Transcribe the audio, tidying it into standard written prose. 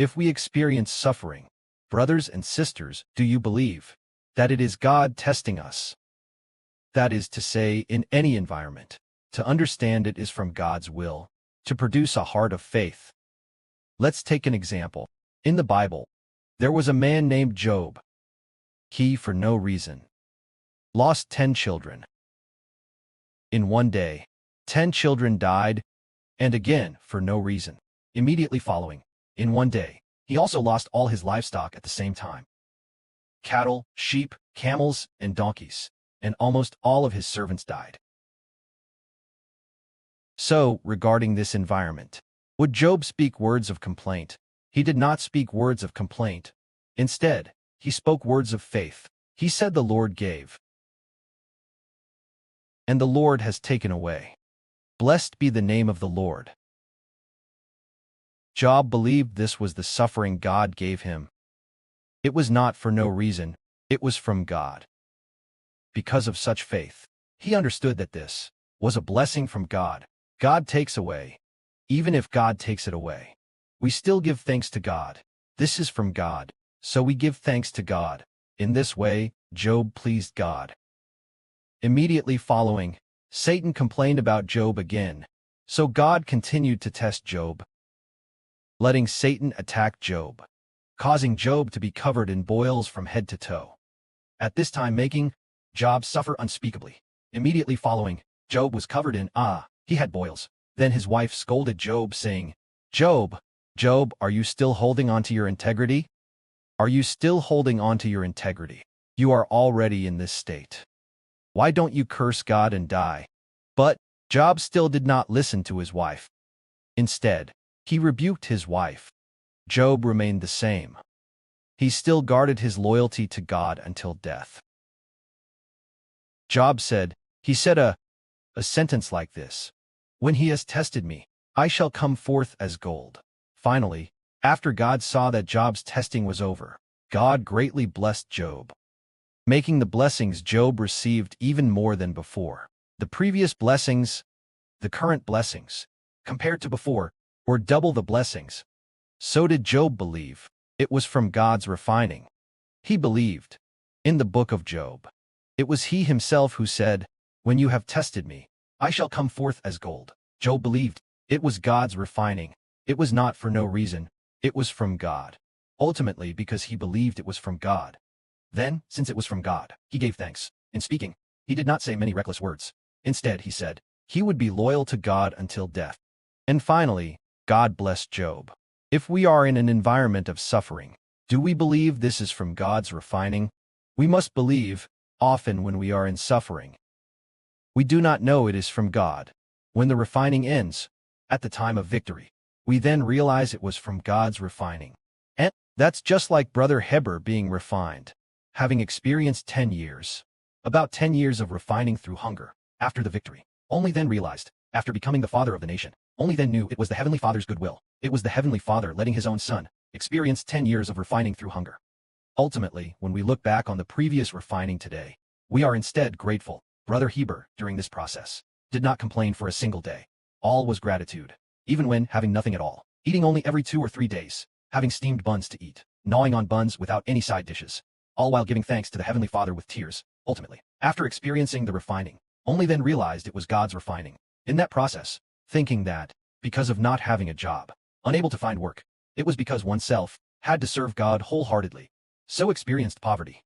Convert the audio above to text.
If we experience suffering, brothers and sisters, do you believe that it is God testing us? That is to say, in any environment, to understand it is from God's will, to produce a heart of faith. Let's take an example. In the Bible, there was a man named Job. He, for no reason, lost 10 children. In one day, 10 children died, and again, for no reason. Immediately following, in one day, he also lost all his livestock at the same time. Cattle, sheep, camels, and donkeys, and almost all of his servants died. So, regarding this environment, would Job speak words of complaint? He did not speak words of complaint. Instead, he spoke words of faith. He said, "The Lord gave, and the Lord has taken away. Blessed be the name of the Lord." Job believed this was the suffering God gave him. It was not for no reason, it was from God. Because of such faith, he understood that this was a blessing from God. God takes away. Even if God takes it away, we still give thanks to God. This is from God, so we give thanks to God. In this way, Job pleased God. Immediately following, Satan complained about Job again, so God continued to test Job, letting Satan attack Job, causing Job to be covered in boils from head to toe. At this time making Job suffer unspeakably. Immediately following, Job was covered in he had boils. Then his wife scolded Job, saying, Job, are you still holding on to your integrity? Are you still holding on to your integrity? You are already in this state. Why don't you curse God and die? But Job still did not listen to his wife. Instead, he rebuked his wife. Job remained the same. He still guarded his loyalty to God until death. Job said, he said a sentence like this: "When he has tested me, I shall come forth as gold." Finally, after God saw that Job's testing was over, God greatly blessed Job, making the blessings Job received even more than before. The previous blessings, the current blessings, compared to before, were double the blessings. So did Job believe. It was from God's refining. He believed. In the book of Job, it was he himself who said, "When you have tested me, I shall come forth as gold." Job believed. It was God's refining. It was not for no reason. It was from God. Ultimately, because he believed it was from God. Then, since it was from God, he gave thanks. In speaking, he did not say many reckless words. Instead, he said he would be loyal to God until death. And finally, God blessed Job. If we are in an environment of suffering, do we believe this is from God's refining? We must believe. Often when we are in suffering, we do not know it is from God. When the refining ends, at the time of victory, we then realize it was from God's refining. And that's just like Brother Heber being refined, having experienced 10 years, about 10 years of refining through hunger, after the victory. Only then realized, after becoming the father of the nation, only then knew it was the Heavenly Father's goodwill. It was the Heavenly Father letting his own son experience 10 years of refining through hunger. Ultimately, when we look back on the previous refining today, we are instead grateful. Brother Heber, during this process, did not complain for a single day. All was gratitude. Even when having nothing at all, eating only every 2 or 3 days, having steamed buns to eat, gnawing on buns without any side dishes, all while giving thanks to the Heavenly Father with tears. Ultimately, after experiencing the refining, only then realized it was God's refining. In that process, thinking that, because of not having a job, unable to find work, it was because oneself had to serve God wholeheartedly. So experienced poverty,